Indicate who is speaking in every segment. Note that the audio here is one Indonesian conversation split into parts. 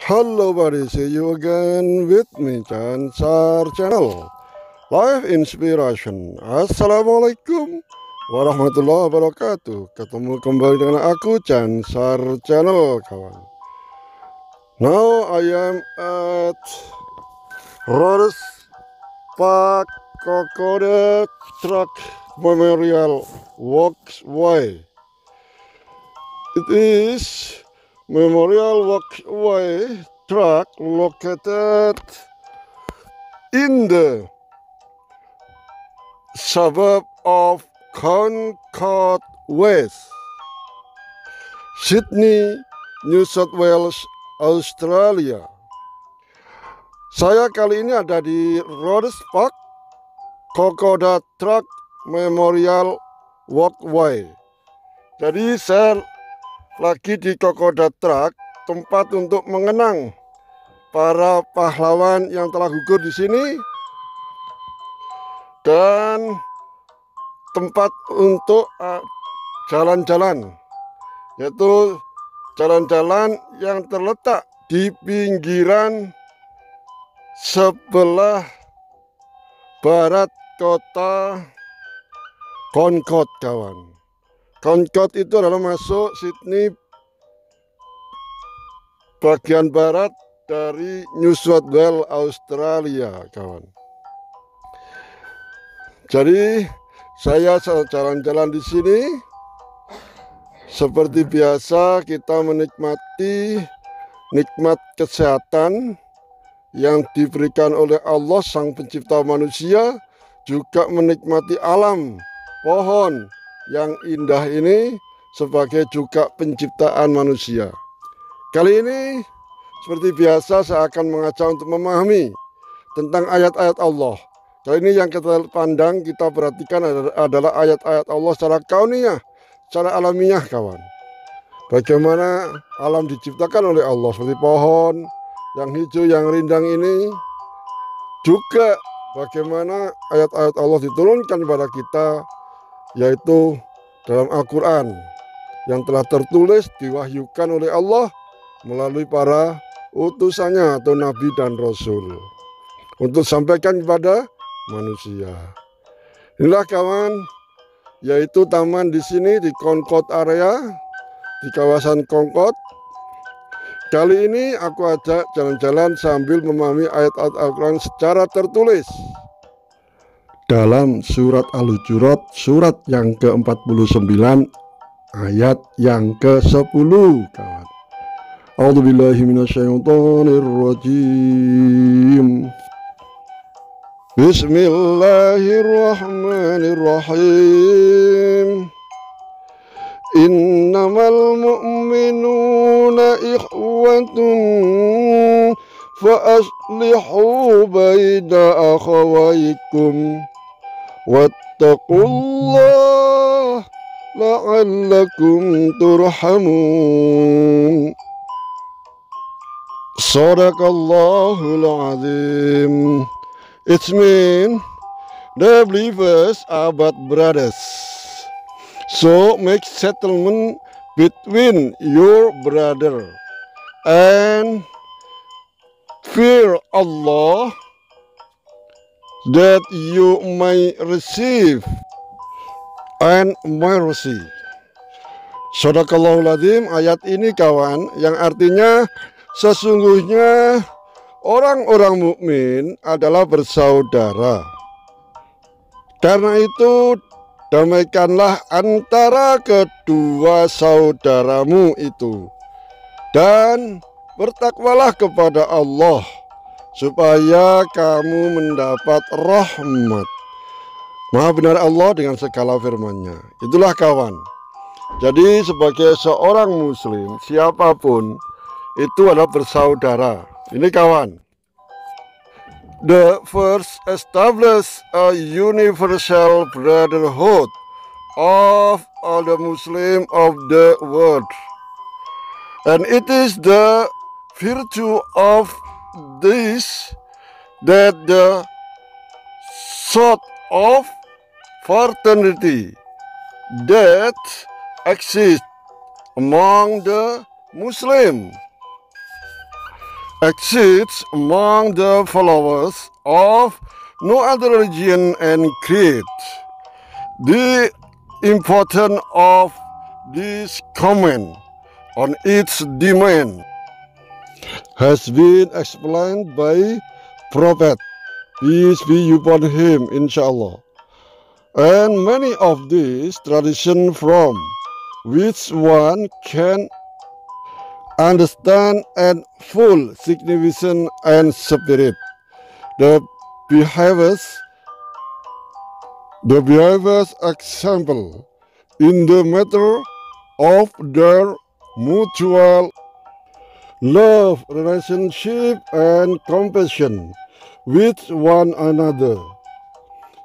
Speaker 1: Hello buddy, see you again with me Chansar Channel Live Inspiration. Assalamualaikum warahmatullahi wabarakatuh. Ketemu kembali dengan aku Chansar Channel kawan. Now I am at Rhodes Park Kokoda Truck Memorial Walkway. It is Memorial Walkway track located in the suburb of Concord West, Sydney, New South Wales, Australia. Saya kali ini ada di Rhodes Park Kokoda Truck Memorial Walkway. Jadi saya lagi di Kokoda Truck, tempat untuk mengenang para pahlawan yang telah gugur di sini dan tempat untuk jalan-jalan, yaitu jalan-jalan yang terletak di pinggiran sebelah barat kota Concord kawan. Concord itu adalah masuk Sydney bagian barat dari New South Wales, Australia kawan. Jadi saya jalan-jalan di sini. Seperti biasa kita menikmati nikmat kesehatan yang diberikan oleh Allah Sang Pencipta manusia, juga menikmati alam, pohon yang indah ini sebagai juga penciptaan manusia. Kali ini seperti biasa saya akan mengajak untuk memahami tentang ayat-ayat Allah. Kali ini yang kita pandang, kita perhatikan adalah ayat-ayat Allah secara kauniyah, secara alamiah kawan. Bagaimana alam diciptakan oleh Allah, seperti pohon yang hijau, yang rindang ini. Juga bagaimana ayat-ayat Allah diturunkan kepada kita, yaitu dalam Al-Quran yang telah tertulis diwahyukan oleh Allah melalui para utusannya atau nabi dan rasul untuk sampaikan kepada manusia. Inilah kawan, yaitu taman di sini di Concord area, di kawasan Concord. Kali ini aku ajak jalan-jalan sambil memahami ayat-ayat Al-Quran secara tertulis dalam surat Al-Hujurat, surat yang ke-49 ayat yang ke-10 kawan. A'udzubillahi minasyaitonirrajim. Bismillahirrahmanirrahim. Innamal mu'minuna ikhwatun fa aslihu baina akhawaykum wattaqullah la'allakum turhamun. Sadaqallahul azim. It means the believers are but brothers, so make settlement between your brother and fear Allah that you may receive and mercy. Shadaqallahul azim. Ayat ini kawan, yang artinya sesungguhnya orang-orang mukmin adalah bersaudara. Karena itu damaikanlah antara kedua saudaramu itu, dan bertakwalah kepada Allah supaya kamu mendapat rahmat. Maha benar Allah dengan segala firman-Nya. Itulah kawan. Jadi sebagai seorang muslim, siapapun itu adalah bersaudara. Ini kawan. The first established a universal brotherhood of all the Muslims of the world, and it is the virtue of this that the sort of fraternity that exists among the Muslims exists among the followers of no other religion and creed. The importance of this comment on its demand has been explained by Prophet, peace be upon him, inshallah. And many of these traditions from which one can understand and full significance and spirit. The behaviors example in the matter of their mutual love, relationship, and compassion with one another.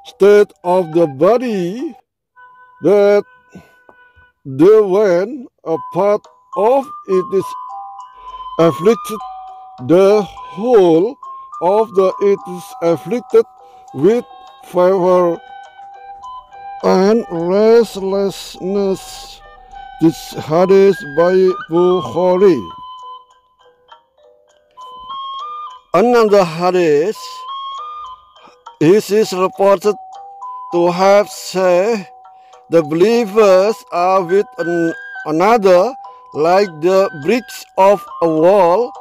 Speaker 1: State of the body that when a part of it is afflicted, the whole of it is afflicted with fever and restlessness. This hadith by Bukhari. Another hadith is reported to have said, the believers are with another like the bricks of a wall,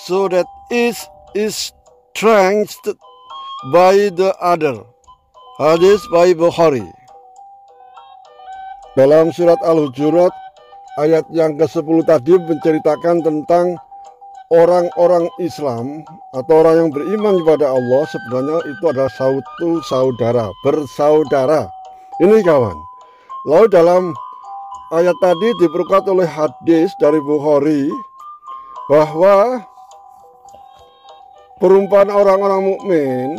Speaker 1: so that each is strengthened by the other. Hadis by Bukhari. Dalam surat Al-Hujurat ayat yang ke-10 tadi menceritakan tentang orang-orang Islam atau orang yang beriman kepada Allah sebenarnya itu adalah satu saudara, bersaudara. Ini kawan. Lalu dalam ayat tadi diperkuat oleh hadis dari Bukhari bahwa perumpamaan orang-orang mukmin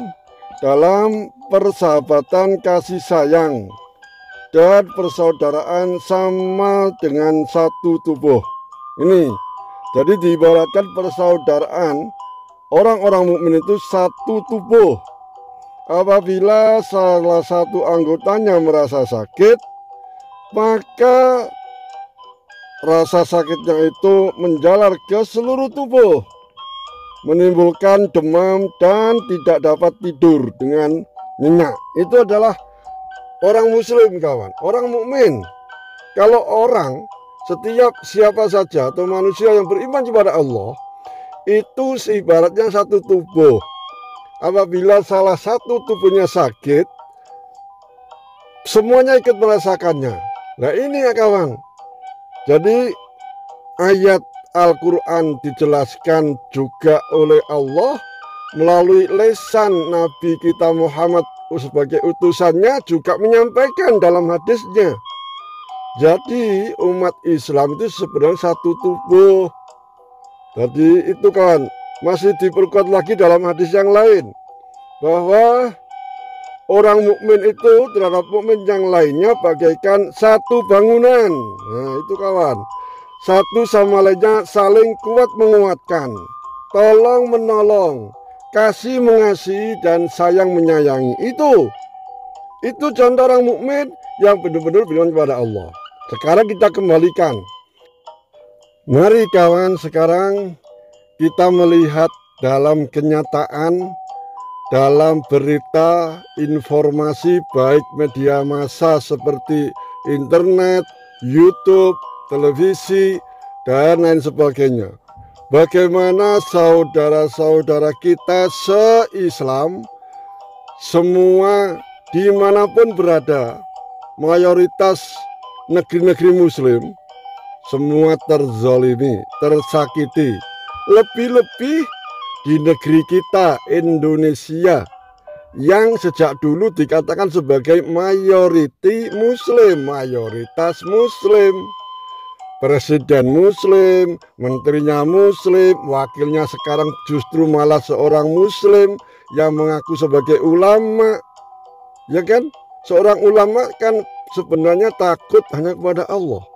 Speaker 1: dalam persahabatan, kasih sayang, dan persaudaraan sama dengan satu tubuh. Ini jadi diibaratkan persaudaraan orang-orang mukmin itu satu tubuh. Apabila salah satu anggotanya merasa sakit, maka rasa sakitnya itu menjalar ke seluruh tubuh, menimbulkan demam dan tidak dapat tidur dengan nyenyak. Itu adalah orang muslim kawan, orang mukmin. Kalau orang, setiap siapa saja atau manusia yang beriman kepada Allah, itu ibaratnya satu tubuh. Apabila salah satu tubuhnya sakit, semuanya ikut merasakannya. Nah ini ya kawan. Jadi ayat Al-Quran dijelaskan juga oleh Allah melalui lisan Nabi kita Muhammad sebagai utusannya juga menyampaikan dalam hadisnya. Jadi umat Islam itu sebenarnya satu tubuh. Jadi itu kawan, masih diperkuat lagi dalam hadis yang lain bahwa orang mukmin itu terhadap mukmin yang lainnya bagaikan satu bangunan. Nah itu kawan, satu sama lainnya saling kuat menguatkan, tolong menolong, kasih mengasihi, dan sayang menyayangi. Itu contoh orang mukmin yang benar-benar beriman kepada Allah. Sekarang kita kembalikan. Mari kawan, sekarang kita melihat dalam kenyataan, dalam berita, informasi baik media massa seperti internet, YouTube, televisi, dan lain sebagainya. Bagaimana saudara-saudara kita se-Islam semua dimanapun berada, mayoritas negeri-negeri muslim semua terzolimi, tersakiti. Lebih-lebih di negeri kita Indonesia yang sejak dulu dikatakan sebagai mayoritas muslim, presiden muslim, menterinya muslim, wakilnya sekarang justru malah seorang muslim yang mengaku sebagai ulama. Ya kan, seorang ulama kan sebenarnya takut hanya kepada Allah.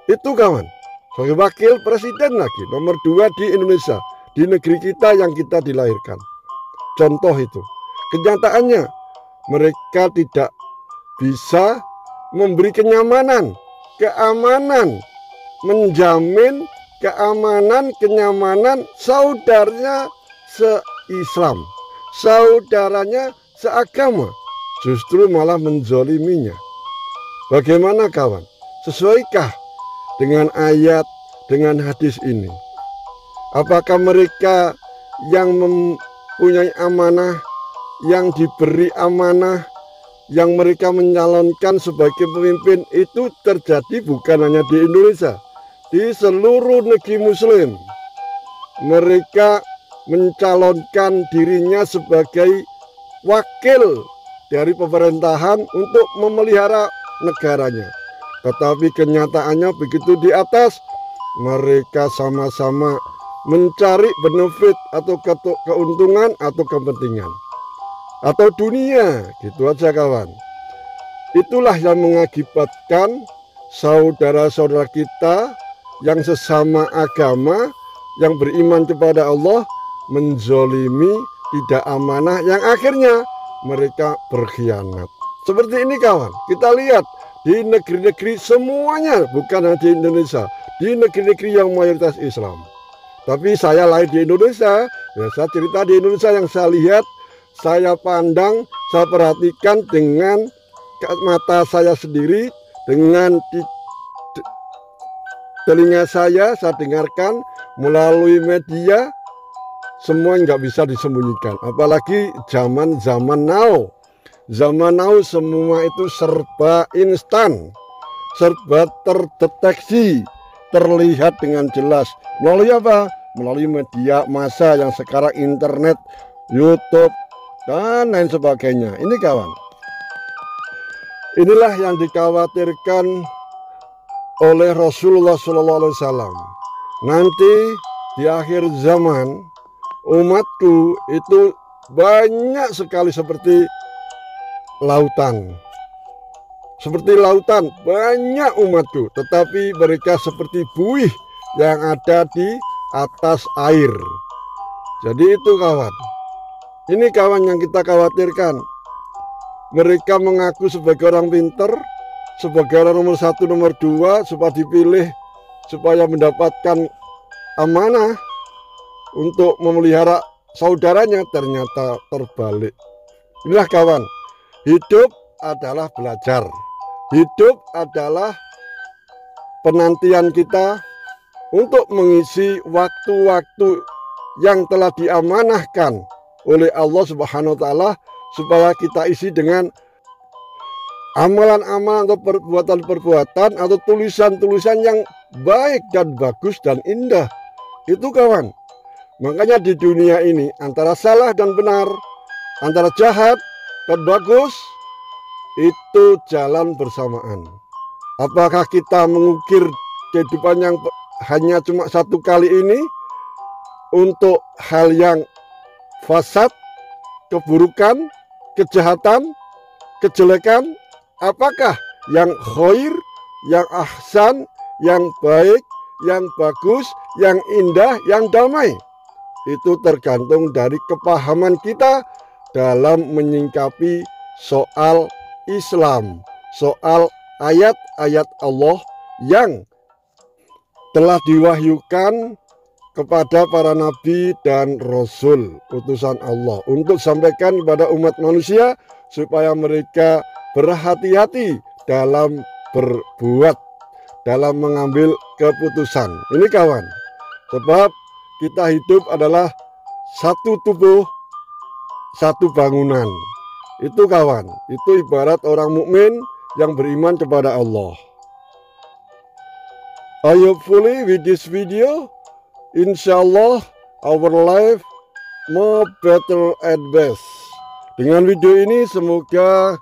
Speaker 1: Itu kawan, sebagai wakil presiden lagi nomor 2 di Indonesia, di negeri kita yang kita dilahirkan. Contoh itu, kenyataannya mereka tidak bisa memberi kenyamanan, keamanan, menjamin keamanan, kenyamanan saudaranya se-Islam, saudaranya seagama, justru malah menzoliminya. Bagaimana kawan? Sesuaikah dengan ayat, dengan hadis ini? Apakah mereka yang mempunyai amanah, yang diberi amanah, yang mereka mencalonkan sebagai pemimpin itu terjadi bukan hanya di Indonesia, di seluruh negeri muslim. Mereka mencalonkan dirinya sebagai wakil dari pemerintahan untuk memelihara negaranya. Tetapi kenyataannya begitu di atas, mereka sama-sama mencari benefit atau keuntungan atau kepentingan atau dunia, gitu aja kawan. Itulah yang mengakibatkan saudara-saudara kita yang sesama agama, yang beriman kepada Allah, menzolimi, tidak amanah, yang akhirnya mereka berkhianat. Seperti ini kawan, kita lihat di negeri-negeri semuanya, bukan hanya di Indonesia, di negeri-negeri yang mayoritas Islam. Tapi saya lahir di Indonesia, ya saya cerita di Indonesia yang saya lihat, saya pandang, saya perhatikan dengan mata saya sendiri, dengan telinga saya dengarkan melalui media, semua nggak bisa disembunyikan. Apalagi zaman now. Zaman now semua itu serba instan, serba terdeteksi, terlihat dengan jelas. Melalui apa? Melalui media massa yang sekarang internet, YouTube, dan lain sebagainya. Ini kawan, inilah yang dikhawatirkan oleh Rasulullah SAW. Nanti di akhir zaman, umatku itu banyak sekali seperti lautan. Seperti lautan, banyak umatku, tetapi mereka seperti buih yang ada di atas air. Jadi itu kawan. Ini kawan yang kita khawatirkan. Mereka mengaku sebagai orang pinter, sebagai orang nomor 1, nomor 2, supaya dipilih, supaya mendapatkan amanah untuk memelihara saudaranya, ternyata terbalik. Inilah kawan, hidup adalah belajar. Hidup adalah penantian kita untuk mengisi waktu-waktu yang telah diamanahkan oleh Allah Subhanahu wa Ta'ala, supaya kita isi dengan amalan-amalan atau perbuatan-perbuatan atau tulisan-tulisan yang baik dan bagus dan indah. Itu kawan. Makanya di dunia ini antara salah dan benar, antara jahat dan bagus, itu jalan bersamaan. Apakah kita mengukir kehidupan yang hanya cuma satu kali ini untuk hal yang fasad, keburukan, kejahatan, kejelekan? Apakah yang khair, yang ahsan, yang baik, yang bagus, yang indah, yang damai? Itu tergantung dari kepahaman kita dalam menyingkapi soal Islam, soal ayat-ayat Allah yang telah diwahyukan kepada para nabi dan rasul utusan Allah untuk sampaikan kepada umat manusia supaya mereka berhati-hati dalam berbuat, dalam mengambil keputusan. Ini kawan, sebab kita hidup adalah satu tubuh, satu bangunan. Itu kawan, itu ibarat orang mukmin yang beriman kepada Allah. Hopefully with this video, inshallah our life more better and best. Dengan video ini semoga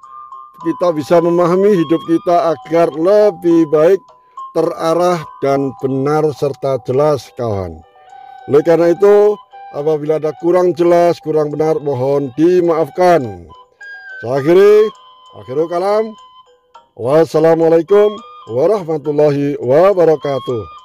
Speaker 1: kita bisa memahami hidup kita agar lebih baik, terarah dan benar serta jelas kawan. Oleh karena itu, apabila ada kurang jelas, kurang benar, mohon dimaafkan. Saya akhirul kalam. Wassalamualaikum warahmatullahi wabarakatuh.